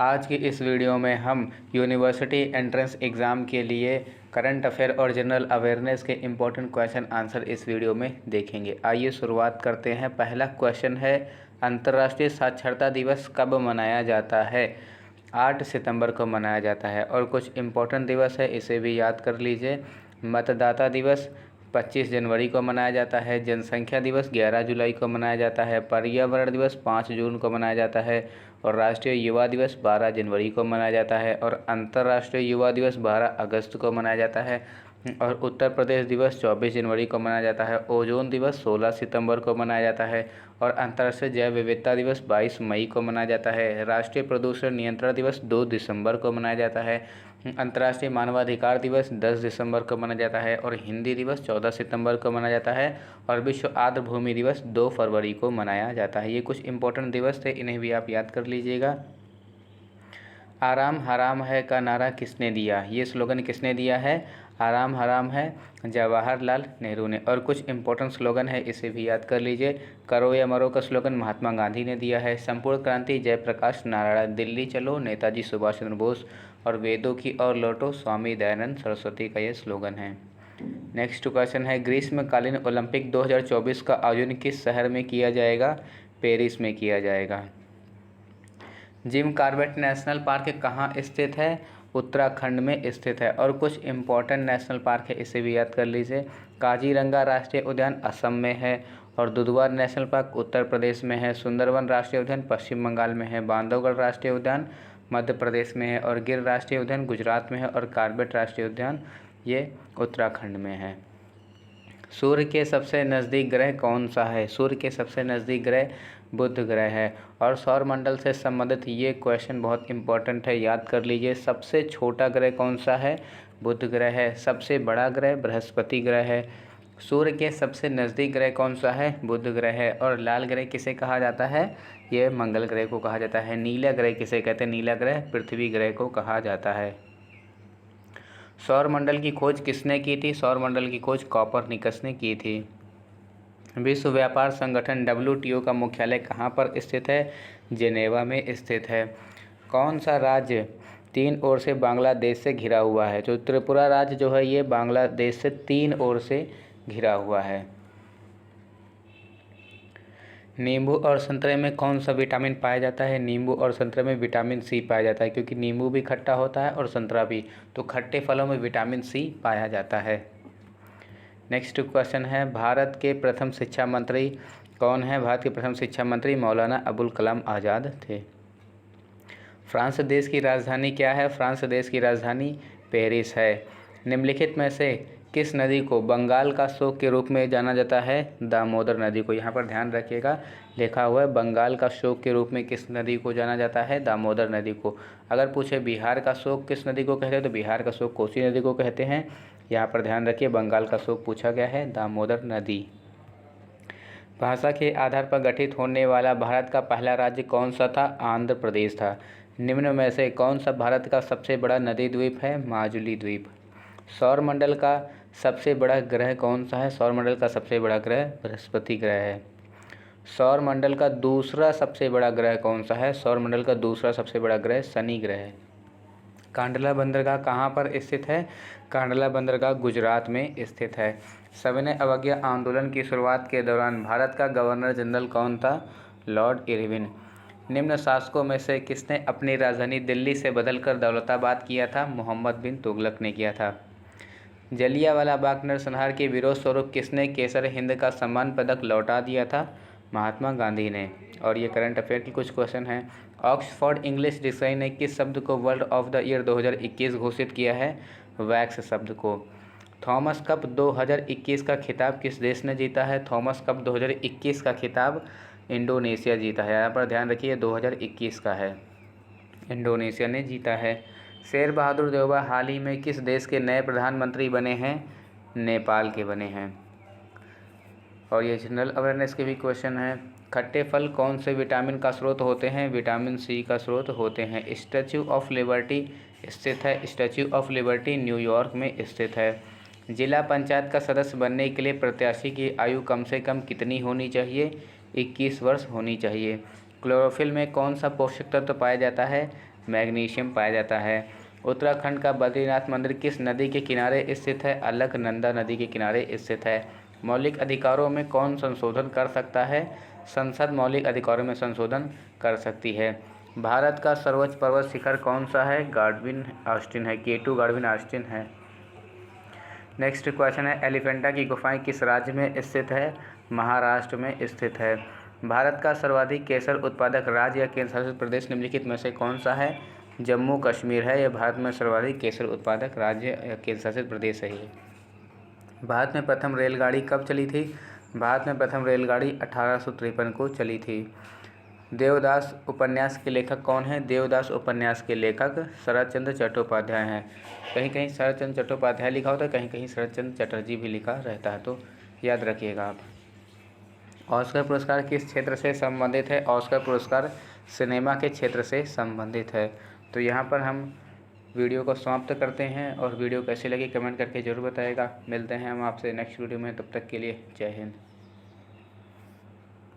आज की इस वीडियो में हम यूनिवर्सिटी एंट्रेंस एग्ज़ाम के लिए करंट अफेयर और जनरल अवेयरनेस के इम्पोर्टेंट क्वेश्चन आंसर इस वीडियो में देखेंगे। आइए शुरुआत करते हैं। पहला क्वेश्चन है, अंतर्राष्ट्रीय साक्षरता दिवस कब मनाया जाता है? 8 सितंबर को मनाया जाता है। और कुछ इम्पोर्टेंट दिवस है, इसे भी याद कर लीजिए। मतदाता दिवस 25 जनवरी को मनाया जाता है। जनसंख्या दिवस 11 जुलाई को मनाया जाता है। पर्यावरण दिवस 5 जून को मनाया जाता है। और राष्ट्रीय युवा दिवस 12 जनवरी को मनाया जाता है। और अंतर्राष्ट्रीय युवा दिवस 12 अगस्त को मनाया जाता है। और उत्तर प्रदेश दिवस 24 जनवरी को मनाया जाता है। ओजोन दिवस 16 सितंबर को मनाया जाता है। और अंतर्राष्ट्रीय जैव विविधता दिवस 22 मई को मनाया जाता है। राष्ट्रीय प्रदूषण नियंत्रण दिवस 2 दिसंबर को मनाया जाता है। अंतर्राष्ट्रीय मानवाधिकार दिवस 10 दिसंबर को मनाया जाता है। और हिंदी दिवस 14 सितंबर को मनाया जाता है। और विश्व आर्द्र भूमि दिवस 2 फरवरी को मनाया जाता है। ये कुछ इंपॉर्टेंट दिवस थे, इन्हें भी आप याद कर लीजिएगा। आराम हराम है का नारा किसने दिया? ये स्लोगन किसने दिया है? आराम हराम है, जवाहरलाल नेहरू ने। और कुछ इंपॉर्टेंट स्लोगन है, इसे भी याद कर लीजिए। करो या मरो का स्लोगन महात्मा गांधी ने दिया है। संपूर्ण क्रांति जयप्रकाश नारायण, दिल्ली चलो नेताजी सुभाष चंद्र बोस। और वेदों की ओर लौटो स्वामी दयानंद सरस्वती का ये स्लोगन है। नेक्स्ट क्वेश्चन है, ग्रीष्मकालीन ओलंपिक 2024 का आयोजन किस शहर में किया जाएगा? पेरिस में किया जाएगा। जिम कॉर्बेट नेशनल पार्क कहाँ स्थित है? उत्तराखंड में स्थित है। और कुछ इम्पोर्टेंट नेशनल पार्क है, इसे भी याद कर लीजिए। काजीरंगा राष्ट्रीय उद्यान असम में है। और दुधवा नेशनल पार्क उत्तर प्रदेश में है। सुंदरवन राष्ट्रीय उद्यान पश्चिम बंगाल में है। बांधवगढ़ राष्ट्रीय उद्यान मध्य प्रदेश में है। और गिर राष्ट्रीय उद्यान गुजरात में है। और कॉर्बेट राष्ट्रीय उद्यान ये उत्तराखंड में है। सूर्य के सबसे नज़दीक ग्रह कौन सा है? सूर्य के सबसे नज़दीक ग्रह बुध ग्रह है। और सौरमंडल से संबंधित ये क्वेश्चन बहुत इंपॉर्टेंट है, याद कर लीजिए। सबसे छोटा ग्रह कौन सा है? बुध ग्रह है। सबसे बड़ा ग्रह बृहस्पति ग्रह है। सूर्य के सबसे नज़दीक ग्रह कौन सा है? बुध ग्रह है। और लाल ग्रह किसे कहा जाता है? ये मंगल ग्रह को कहा जाता है। नीला ग्रह किसे कहते हैं? नीला ग्रह पृथ्वी ग्रह को कहा जाता है। सौरमंडल की खोज किसने की थी? सौरमंडल की खोज कोपरनिकस ने की थी। विश्व व्यापार संगठन WTO का मुख्यालय कहाँ पर स्थित है? जेनेवा में स्थित है। कौन सा राज्य 3 ओर से बांग्लादेश से घिरा हुआ है? जो त्रिपुरा राज्य जो है ये बांग्लादेश से 3 ओर से घिरा हुआ है। नींबू और संतरे में कौन सा विटामिन पाया जाता है? नींबू और संतरे में विटामिन C पाया जाता है, क्योंकि नींबू भी खट्टा होता है और संतरा भी, तो खट्टे फलों में विटामिन C पाया जाता है। नेक्स्ट क्वेश्चन है, भारत के प्रथम शिक्षा मंत्री कौन है? भारत के प्रथम शिक्षा मंत्री मौलाना अबुल कलाम आज़ाद थे। फ्रांस देश की राजधानी क्या है? फ्रांस देश की राजधानी पेरिस है। निम्नलिखित में से किस नदी को बंगाल का शोक के रूप में जाना जाता है? दामोदर नदी को। यहाँ पर ध्यान रखिएगा, लिखा हुआ है बंगाल का शोक के रूप में किस नदी को जाना जाता है? दामोदर नदी को। अगर पूछे बिहार का शोक किस नदी को कहते हैं, तो बिहार का शोक कोसी नदी को कहते हैं। यहाँ पर ध्यान रखिए, बंगाल का शोक पूछा गया है, दामोदर नदी। भाषा के आधार पर गठित होने वाला भारत का पहला राज्य कौन सा था? आंध्र प्रदेश था। निम्न में से कौन सा भारत का सबसे बड़ा नदी द्वीप है? माजुली द्वीप। सौरमंडल का सबसे बड़ा ग्रह कौन सा है? सौरमंडल का सबसे बड़ा ग्रह बृहस्पति ग्रह है। सौरमंडल का दूसरा सबसे बड़ा ग्रह कौन सा है? सौरमंडल का दूसरा सबसे बड़ा ग्रह शनि ग्रह है। कांडला बंदरगाह कहाँ पर स्थित है? कांडला बंदरगाह गुजरात में स्थित है। सविनय अवज्ञा आंदोलन की शुरुआत के दौरान भारत का गवर्नर जनरल कौन था? Lord Irwin. निम्न शासकों में से किसने अपनी राजधानी दिल्ली से बदलकर दौलताबाद किया था? मोहम्मद बिन तुगलक ने किया था। जलियांवाला बाग नरसंहार के विरोध स्वरूप किसने केसर हिंद का सम्मान पदक लौटा दिया था? महात्मा गांधी ने। और ये करंट अफेयर की कुछ क्वेश्चन हैं। ऑक्सफोर्ड इंग्लिश डिक्शनरी ने किस शब्द को वर्ड ऑफ द ईयर 2021 घोषित किया है? वैक्स शब्द को। थॉमस कप 2021 का खिताब किस देश ने जीता है? थॉमस कप 2021 का खिताब इंडोनेशिया जीता है। यहाँ पर ध्यान रखिए, 2021 का है, इंडोनेशिया ने जीता है। शेर बहादुर देवबा हाल ही में किस देश के नए प्रधानमंत्री बने हैं? नेपाल के बने हैं। और ये जनरल अवेयरनेस के भी क्वेश्चन हैं। खट्टे फल कौन से विटामिन का स्रोत होते हैं? विटामिन C का स्रोत होते हैं। स्टैच्यू ऑफ लिबर्टी स्थित है। स्टैच्यू ऑफ लिबर्टी न्यूयॉर्क में स्थित है। जिला पंचायत का सदस्य बनने के लिए प्रत्याशी की आयु कम से कम कितनी होनी चाहिए? 21 वर्ष होनी चाहिए। क्लोरोफिल में कौन सा पोषक तत्व पाया जाता है? मैग्नीशियम पाया जाता है। उत्तराखंड का बद्रीनाथ मंदिर किस नदी के किनारे स्थित है? अलकनंदा नदी के किनारे स्थित है। मौलिक अधिकारों में कौन संशोधन कर सकता है? संसद मौलिक अधिकारों में संशोधन कर सकती है। भारत का सर्वोच्च पर्वत शिखर कौन सा है? गार्डविन ऑस्टिन है, K2 गार्डविन ऑस्टिन है। नेक्स्ट क्वेश्चन है, एलिफेंटा की गुफाएं किस राज्य में स्थित है? महाराष्ट्र में स्थित है। भारत का सर्वाधिक केसर उत्पादक राज्य या केंद्र शासित प्रदेश निम्नलिखित में से कौन सा है? जम्मू कश्मीर है। यह भारत में सर्वाधिक केसर उत्पादक राज्य या केंद्र शासित प्रदेश है ये। भारत में प्रथम रेलगाड़ी कब चली थी? भारत में प्रथम रेलगाड़ी 1853 को चली थी। देवदास उपन्यास के लेखक कौन है? देवदास उपन्यास के लेखक शरत चंद्र चट्टोपाध्याय हैं। कहीं कहीं शरत चंद्र चट्टोपाध्याय लिखा होता है, कहीं कहीं शरत चंद्र चटर्जी भी लिखा रहता है, तो याद रखिएगा आप। ऑस्कर पुरस्कार किस क्षेत्र से संबंधित है? ऑस्कर पुरस्कार सिनेमा के क्षेत्र से संबंधित है। तो यहाँ पर हम वीडियो को समाप्त करते हैं, और वीडियो कैसी लगी कमेंट करके ज़रूर बताइएगा। मिलते हैं हम आपसे नेक्स्ट वीडियो में, तब तक के लिए जय हिंद।